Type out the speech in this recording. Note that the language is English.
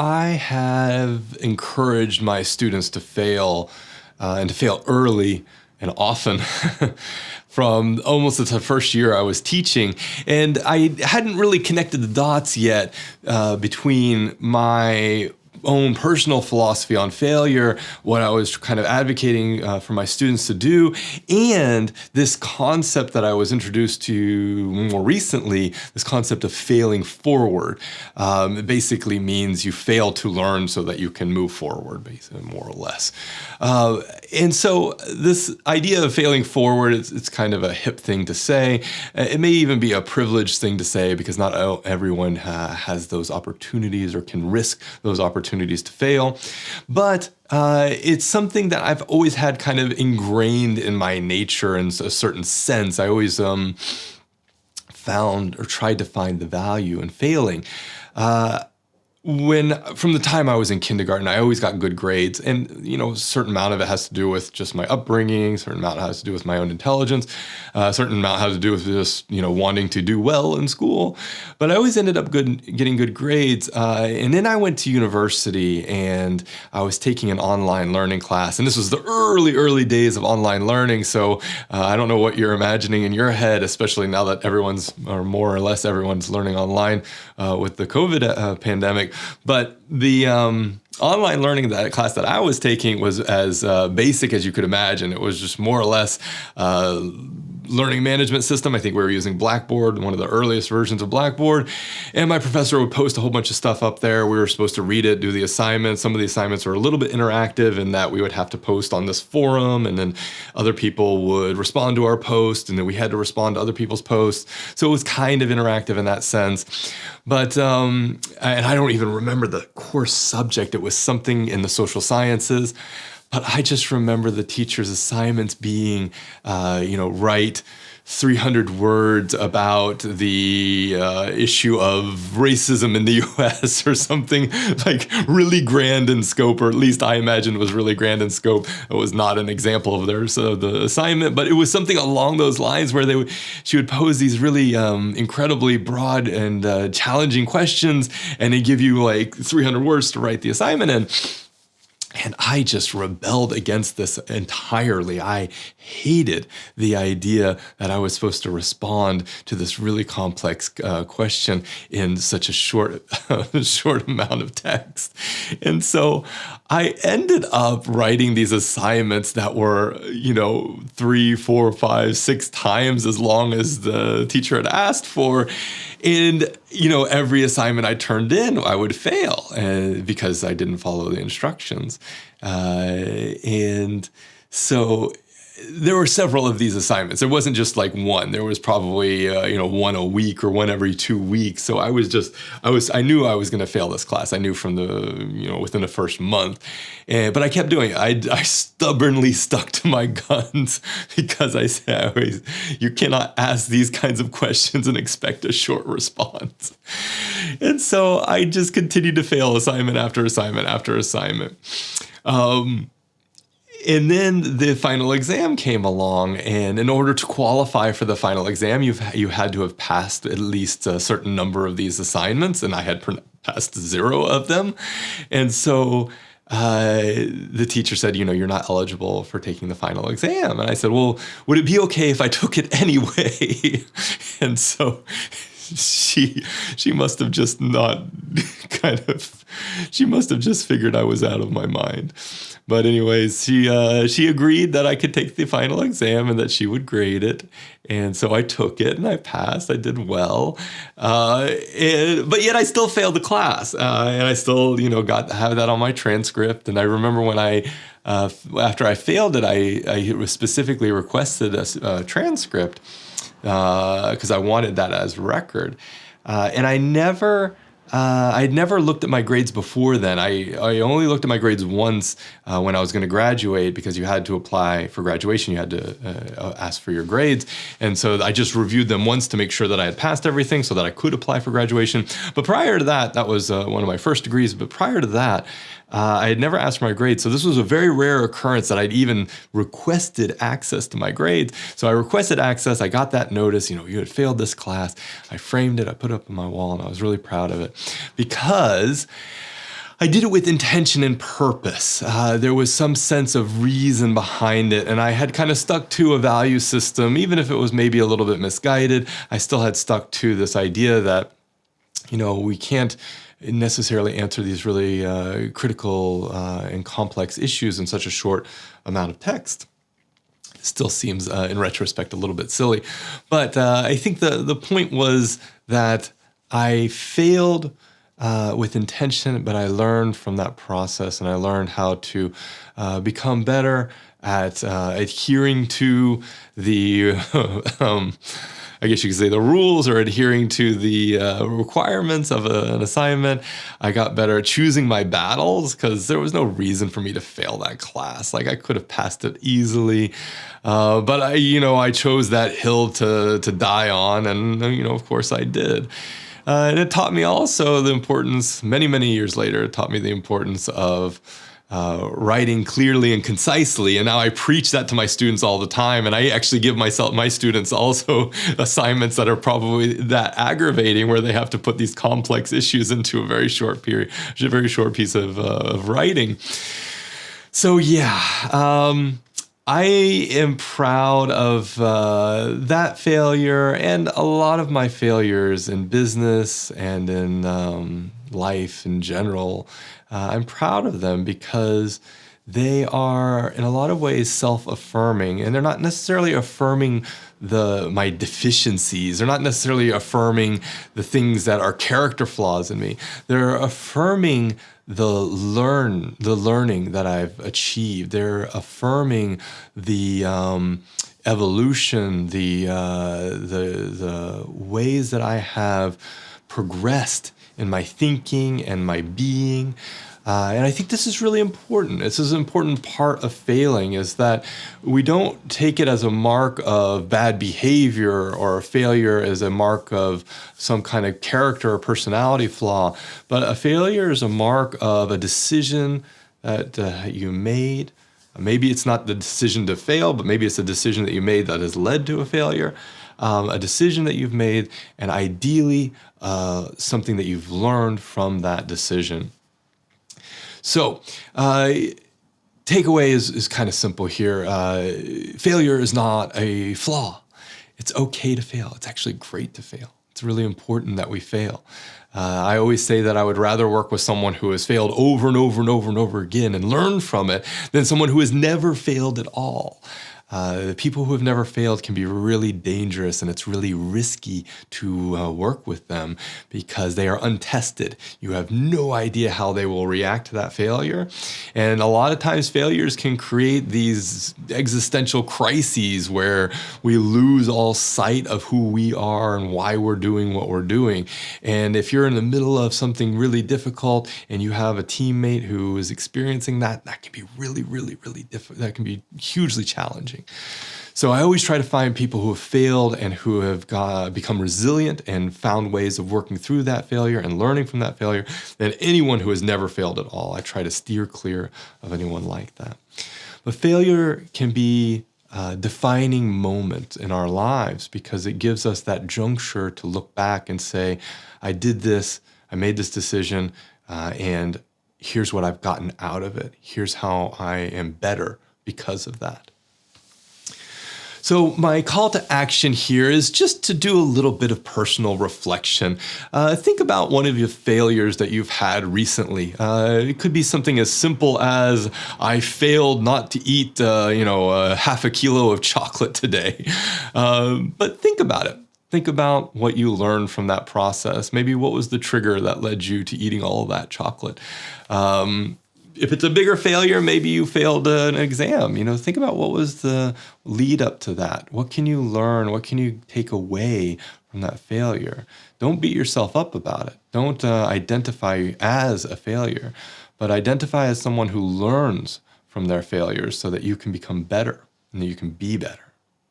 I have encouraged my students to fail and to fail early and often from almost the first year I was teaching. And I hadn't really connected the dots yet between my own personal philosophy on failure, what I was kind of advocating for my students to do, and this concept that I was introduced to more recently, this concept of failing forward. It basically means you fail to learn so that you can move forward, basically, more or less. And so this idea of failing forward, it's kind of a hip thing to say. It may even be a privileged thing to say because not everyone has those opportunities or can risk those opportunities to fail. But it's something that I've always had kind of ingrained in my nature in a certain sense. I always found or tried to find the value in failing. From the time I was in kindergarten, I always got good grades, and a certain amount of it has to do with just my upbringing, a certain amount has to do with my own intelligence, a certain amount has to do with just wanting to do well in school. But I always ended up getting good grades, and then I went to university, and I was taking an online learning class, and this was the early days of online learning. So I don't know what you're imagining in your head, especially now that more or less everyone's learning online with the COVID pandemic. But the online learning, that class that I was taking, was as basic as you could imagine. It was just more or less learning management system. I think we were using Blackboard, one of the earliest versions of Blackboard. And my professor would post a whole bunch of stuff up there. We were supposed to read it, do the assignments. Some of the assignments were a little bit interactive in that we would have to post on this forum, and then other people would respond to our post, and then we had to respond to other people's posts. So it was kind of interactive in that sense. But, and I don't even remember the course subject. It was something in the social sciences. But I just remember the teacher's assignments being, write 300 words about the issue of racism in the U.S. or something like really grand in scope, or at least I imagined was really grand in scope. It was not an example of the assignment, but it was something along those lines where she would pose these really incredibly broad and challenging questions, and they give you like 300 words to write the assignment in. And I just rebelled against this entirely. I hated the idea that I was supposed to respond to this really complex question in such a short amount of text. And so I ended up writing these assignments that were, 3, 4, 5, 6 times as long as the teacher had asked for. And, every assignment I turned in, I would fail because I didn't follow the instructions. And so there were several of these assignments. It wasn't just like one. There was probably, one a week or one every 2 weeks. So I knew I was going to fail this class. I knew from within the first month. But I kept doing it. I stubbornly stuck to my guns because I said always, you cannot ask these kinds of questions and expect a short response. And so I just continued to fail assignment after assignment after assignment. And then the final exam came along, and in order to qualify for the final exam, you had to have passed at least a certain number of these assignments, and I had passed 0 of them. And so the teacher said, you're not eligible for taking the final exam. And I said, well, would it be okay if I took it anyway? And so she must have just not she must have just figured I was out of my mind. But anyways, she agreed that I could take the final exam and that she would grade it. And so I took it and I passed. I did well. But yet I still failed the class. And I still, got to have that on my transcript. And I remember when after I failed it, I specifically requested a transcript because I wanted that as record. And I'd never looked at my grades before then. I only looked at my grades once when I was going to graduate, because you had to apply for graduation. You had to ask for your grades. And so I just reviewed them once to make sure that I had passed everything so that I could apply for graduation. But prior to that was one of my first degrees. But prior to that, I had never asked for my grades. So this was a very rare occurrence that I'd even requested access to my grades. So I requested access. I got that notice, you had failed this class. I framed it. I put it up on my wall, and I was really proud of it because I did it with intention and purpose. There was some sense of reason behind it, and I had kind of stuck to a value system, even if it was maybe a little bit misguided. I still had stuck to this idea that, we can't necessarily answer these really critical and complex issues in such a short amount of text. It still seems, in retrospect, a little bit silly, but I think the point was that I failed with intention, but I learned from that process, and I learned how to become better at adhering to the, I guess you could say, the rules, or adhering to the requirements of an assignment. I got better at choosing my battles because there was no reason for me to fail that class. Like, I could have passed it easily, but I chose that hill to die on, and of course I did. And it taught me also the importance, many, many years later, it taught me the importance of writing clearly and concisely. And now I preach that to my students all the time. And I actually give my students also assignments that are probably that aggravating, where they have to put these complex issues into a very short period, a very short piece of writing. So yeah, I am proud of that failure and a lot of my failures in business and in life in general. I'm proud of them because they are, in a lot of ways, self-affirming, and they're not necessarily affirming my deficiencies. They're not necessarily affirming the things that are character flaws in me. They're affirming the learning that I've achieved. They're affirming the evolution, the ways that I have progressed in my thinking and my being. And I think this is really important. This is an important part of failing, is that we don't take it as a mark of bad behavior or a failure as a mark of some kind of character or personality flaw, but a failure is a mark of a decision that you made. Maybe it's not the decision to fail, but maybe it's a decision that you made that has led to a failure. A decision that you've made, and ideally something that you've learned from that decision. So, takeaway is kind of simple here. Failure is not a flaw. It's okay to fail. It's actually great to fail. It's really important that we fail. I always say that I would rather work with someone who has failed over and over and over and over again and learn from it than someone who has never failed at all. The people who have never failed can be really dangerous, and it's really risky to work with them because they are untested. You have no idea how they will react to that failure. And a lot of times failures can create these existential crises where we lose all sight of who we are and why we're doing what we're doing. And if you're in the middle of something really difficult and you have a teammate who is experiencing that, that can be really, really, really difficult. That can be hugely challenging. So I always try to find people who have failed and who have become resilient and found ways of working through that failure and learning from that failure than anyone who has never failed at all. I try to steer clear of anyone like that. But failure can be a defining moment in our lives because it gives us that juncture to look back and say, I did this, I made this decision, and here's what I've gotten out of it. Here's how I am better because of that. So my call to action here is just to do a little bit of personal reflection. Think about one of your failures that you've had recently. It could be something as simple as I failed not to eat, half a kilo of chocolate today. But think about it. Think about what you learned from that process. Maybe what was the trigger that led you to eating all of that chocolate? If it's a bigger failure, maybe you failed an exam. Think about what was the lead up to that. What can you learn? What can you take away from that failure? Don't beat yourself up about it. Don't identify as a failure, but identify as someone who learns from their failures so that you can become better and that you can be better.